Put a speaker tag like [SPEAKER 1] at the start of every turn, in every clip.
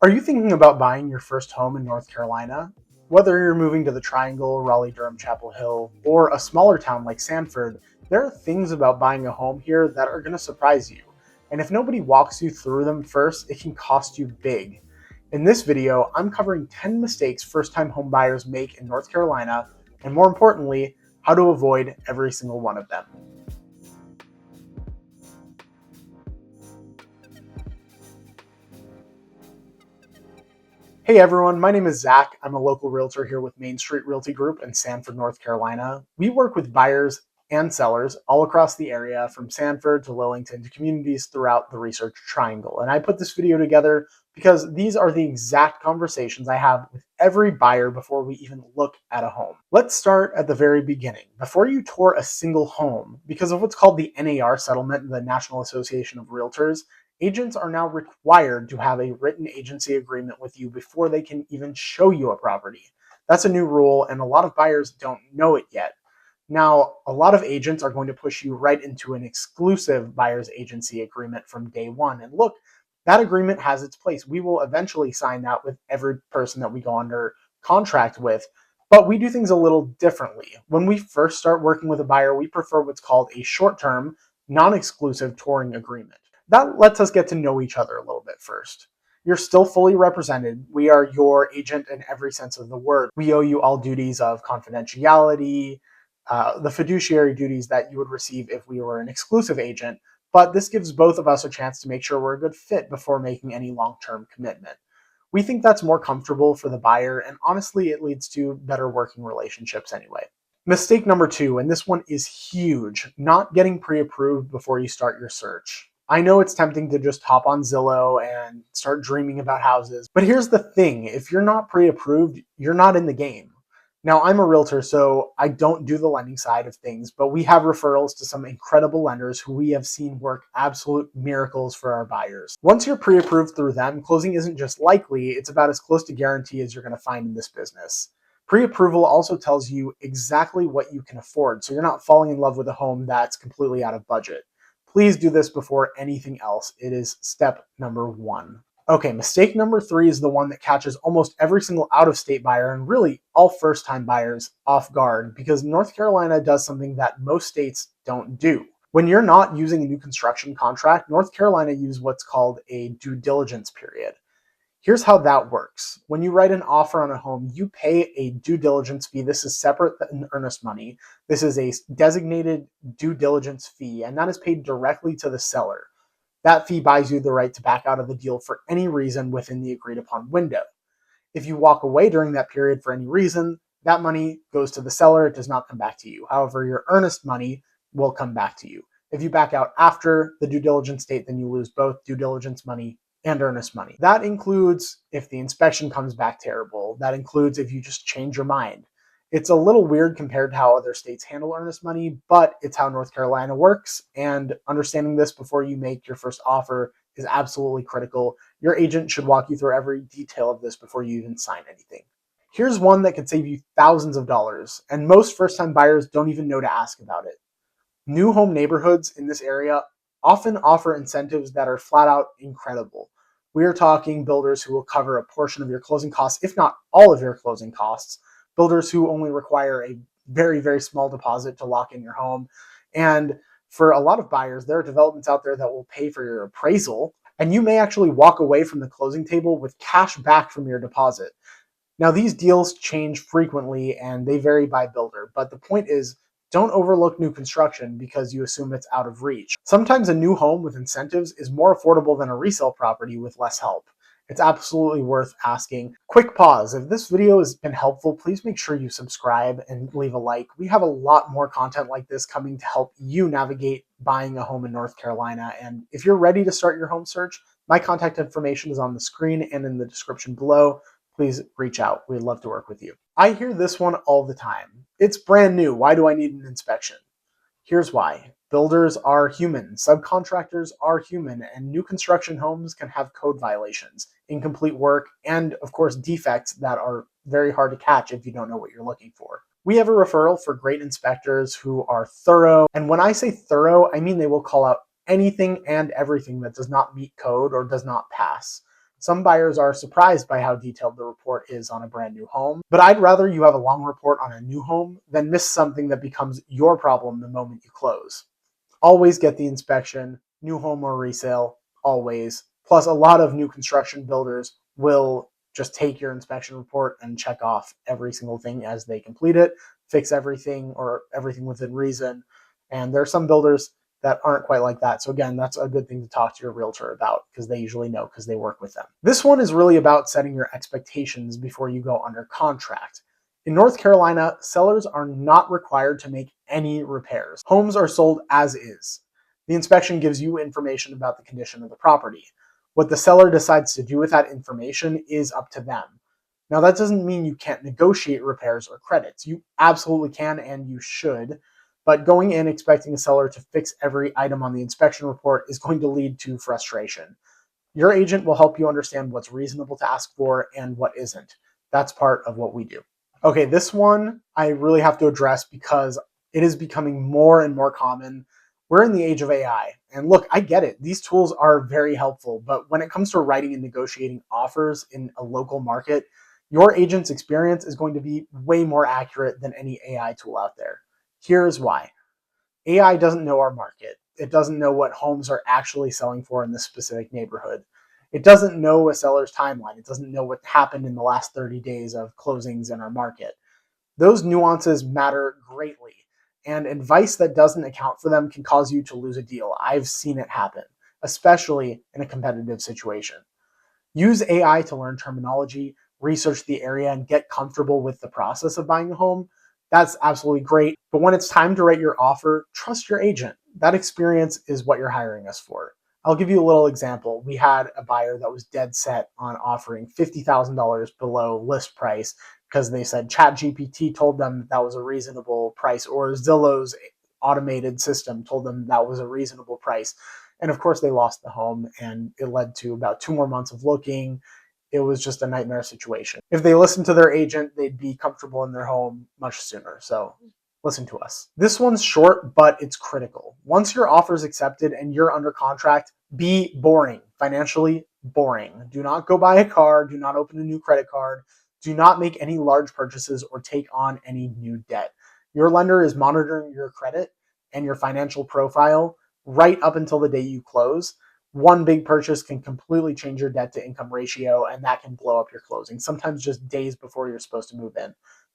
[SPEAKER 1] Are you thinking about buying your first home in North Carolina? Whether you're moving to the Triangle, Raleigh, Durham, Chapel Hill, or a smaller town like Sanford, there are things about buying a home here that are going to surprise you. And if nobody walks you through them first, it can cost you big. In this video, I'm covering 10 mistakes first-time home buyers make in North Carolina, and more importantly, how to avoid every single one of them. Hey everyone, my name is Zach. I'm a local realtor here with Main Street Realty Group in Sanford, North Carolina. We work with buyers and sellers all across the area, from Sanford to Lillington to communities throughout the Research Triangle. And I put this video together because these are the exact conversations I have with every buyer before we even look at a home. Let's start at the very beginning. Before you tour a single home, because of what's called the NAR settlement, the National Association of Realtors, agents are now required to have a written agency agreement with you before they can even show you a property. That's a new rule, and a lot of buyers don't know it yet. Now, a lot of agents are going to push you right into an exclusive buyer's agency agreement from day one. And look, that agreement has its place. We will eventually sign that with every person that we go under contract with, but we do things a little differently. When we first start working with a buyer, we prefer what's called a short-term, non-exclusive touring agreement. That lets us get to know each other a little bit first. You're still fully represented. We are your agent in every sense of the word. We owe you all duties of confidentiality, the fiduciary duties that you would receive if we were an exclusive agent, but this gives both of us a chance to make sure we're a good fit before making any long-term commitment. We think that's more comfortable for the buyer, and honestly, it leads to better working relationships anyway. Mistake number two, and this one is huge, not getting pre-approved before you start your search. I know it's tempting to just hop on Zillow and start dreaming about houses, but here's the thing. If you're not pre-approved, you're not in the game. Now, I'm a realtor, so I don't do the lending side of things, but we have referrals to some incredible lenders who we have seen work absolute miracles for our buyers. Once you're pre-approved through them, closing isn't just likely, it's about as close to guarantee as you're going to find in this business. Pre-approval also tells you exactly what you can afford, so you're not falling in love with a home that's completely out of budget. Please do this before anything else. It is step number one. Okay, mistake number three is the one that catches almost every single out-of-state buyer, and really all first-time buyers, off guard, because North Carolina does something that most states don't do. When you're not using a new construction contract, North Carolina uses what's called a due diligence period. Here's how that works. When you write an offer on a home, you pay a due diligence fee. This is separate than earnest money. This is a designated due diligence fee, and that is paid directly to the seller. That fee buys you the right to back out of the deal for any reason within the agreed upon window. If you walk away during that period for any reason, that money goes to the seller. It does not come back to you. However, your earnest money will come back to you. If you back out after the due diligence date, then you lose both due diligence money and earnest money. That includes if the inspection comes back terrible. That includes if you just change your mind. It's a little weird compared to how other states handle earnest money, but it's how North Carolina works. And understanding this before you make your first offer is absolutely critical. Your agent should walk you through every detail of this before you even sign anything. Here's one that could save you thousands of dollars, and most first-time buyers don't even know to ask about it. New home neighborhoods in this area often offer incentives that are flat out incredible. We are talking builders who will cover a portion of your closing costs, if not all of your closing costs, builders who only require a very, very small deposit to lock in your home. And for a lot of buyers, there are developments out there that will pay for your appraisal, and you may actually walk away from the closing table with cash back from your deposit. Now, these deals change frequently and they vary by builder, but the point is, don't overlook new construction because you assume it's out of reach. Sometimes a new home with incentives is more affordable than a resale property with less help. It's absolutely worth asking. Quick pause. If this video has been helpful, please make sure you subscribe and leave a like. We have a lot more content like this coming to help you navigate buying a home in North Carolina. And if you're ready to start your home search, my contact information is on the screen and in the description below. Please reach out. We'd love to work with you. I hear this one all the time. It's brand new. Why do I need an inspection? Here's why. Builders are human, subcontractors are human, and new construction homes can have code violations, incomplete work, and of course defects that are very hard to catch if you don't know what you're looking for. We have a referral for great inspectors who are thorough, and when I say thorough, I mean they will call out anything and everything that does not meet code or does not pass. Some buyers are surprised by how detailed the report is on a brand new home, but I'd rather you have a long report on a new home than miss something that becomes your problem the moment you close. Always get the inspection, new home or resale, always. Plus, a lot of new construction builders will just take your inspection report and check off every single thing as they complete it, fix everything or everything within reason. And there are some builders that aren't quite like that. So again, that's a good thing to talk to your realtor about because they usually know because they work with them. This one is really about setting your expectations before you go under contract. In North Carolina, sellers are not required to make any repairs. Homes are sold as is. The inspection gives you information about the condition of the property. What the seller decides to do with that information is up to them. Now, that doesn't mean you can't negotiate repairs or credits. You absolutely can and you should, but going in expecting a seller to fix every item on the inspection report is going to lead to frustration. Your agent will help you understand what's reasonable to ask for and what isn't. That's part of what we do. Okay, this one I really have to address because it is becoming more and more common. We're in the age of AI. And look, I get it. These tools are very helpful. But when it comes to writing and negotiating offers in a local market, your agent's experience is going to be way more accurate than any AI tool out there. Here's why. AI doesn't know our market. It doesn't know what homes are actually selling for in this specific neighborhood. It doesn't know a seller's timeline. It doesn't know what happened in the last 30 days of closings in our market. Those nuances matter greatly, and advice that doesn't account for them can cause you to lose a deal. I've seen it happen, especially in a competitive situation. Use AI to learn terminology, research the area, and get comfortable with the process of buying a home. That's absolutely great. But when it's time to write your offer, trust your agent. That experience is what you're hiring us for. I'll give you a little example. We had a buyer that was dead set on offering $50,000 below list price because they said ChatGPT told them that was a reasonable price, or Zillow's automated system told them that was a reasonable price. And of course, they lost the home, and it led to about 2 more months of looking. It was just a nightmare situation. If they listened to their agent, they'd be comfortable in their home much sooner. So listen to us. This one's short, but it's critical. Once your offer is accepted and you're under contract, be boring, financially boring. Do not go buy a car. Do not open a new credit card. Do not make any large purchases or take on any new debt. Your lender is monitoring your credit and your financial profile right up until the day you close. One big purchase can completely change your debt to income ratio, and that can blow up your closing, sometimes just days before you're supposed to move in.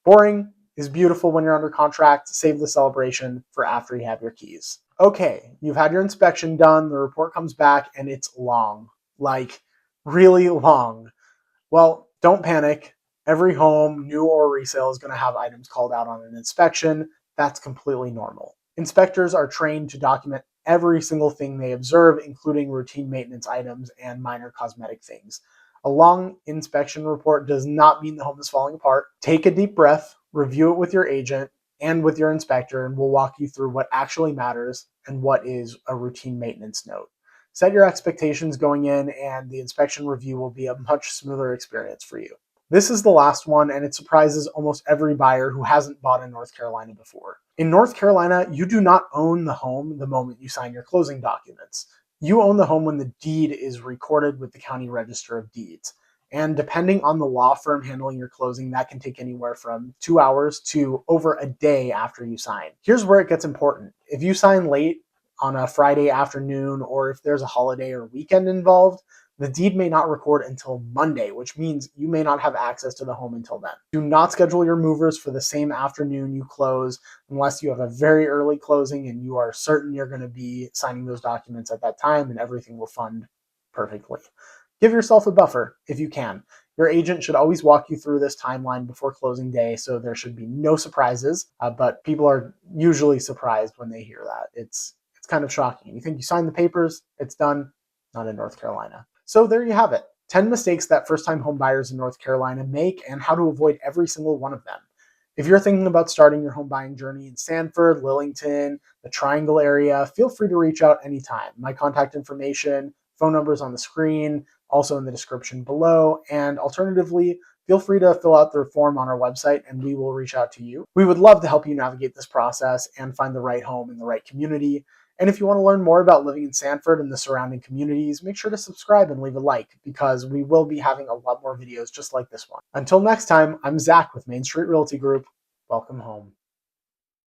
[SPEAKER 1] Boring is beautiful when you're under contract. Save the celebration for after you have your keys. Okay, you've had your inspection done, the report comes back, and it's long, like really long. Well, don't panic. Every home, new or resale, is going to have items called out on an inspection. That's completely normal. Inspectors are trained to document every single thing they observe, including routine maintenance items and minor cosmetic things. A long inspection report does not mean the home is falling apart. Take a deep breath, review it with your agent and with your inspector, and we'll walk you through what actually matters and what is a routine maintenance note. Set your expectations going in, and the inspection review will be a much smoother experience for you. This is the last one, and it surprises almost every buyer who hasn't bought in North Carolina before. In North Carolina, you do not own the home the moment you sign your closing documents. You own the home when the deed is recorded with the County Register of Deeds. And depending on the law firm handling your closing, that can take anywhere from 2 hours to over a day after you sign. Here's where it gets important. If you sign late on a Friday afternoon, or if there's a holiday or weekend involved, the deed may not record until Monday, which means you may not have access to the home until then. Do not schedule your movers for the same afternoon you close unless you have a very early closing and you are certain you're going to be signing those documents at that time and everything will fund perfectly. Give yourself a buffer if you can. Your agent should always walk you through this timeline before closing day, so there should be no surprises, but people are usually surprised when they hear that. It's kind of shocking. You think you signed the papers, it's done, not in North Carolina. So there you have it. 10 mistakes that first-time home buyers in North Carolina make and how to avoid every single one of them. If you're thinking about starting your home buying journey in Sanford, Lillington, the Triangle area, feel free to reach out anytime. My contact information, phone numbers on the screen, also in the description below. And alternatively, feel free to fill out the form on our website and we will reach out to you. We would love to help you navigate this process and find the right home in the right community. And if you want to learn more about living in Sanford and the surrounding communities, make sure to subscribe and leave a like, because we will be having a lot more videos just like this one. Until next time, I'm Zach with Main Street Realty Group. Welcome home.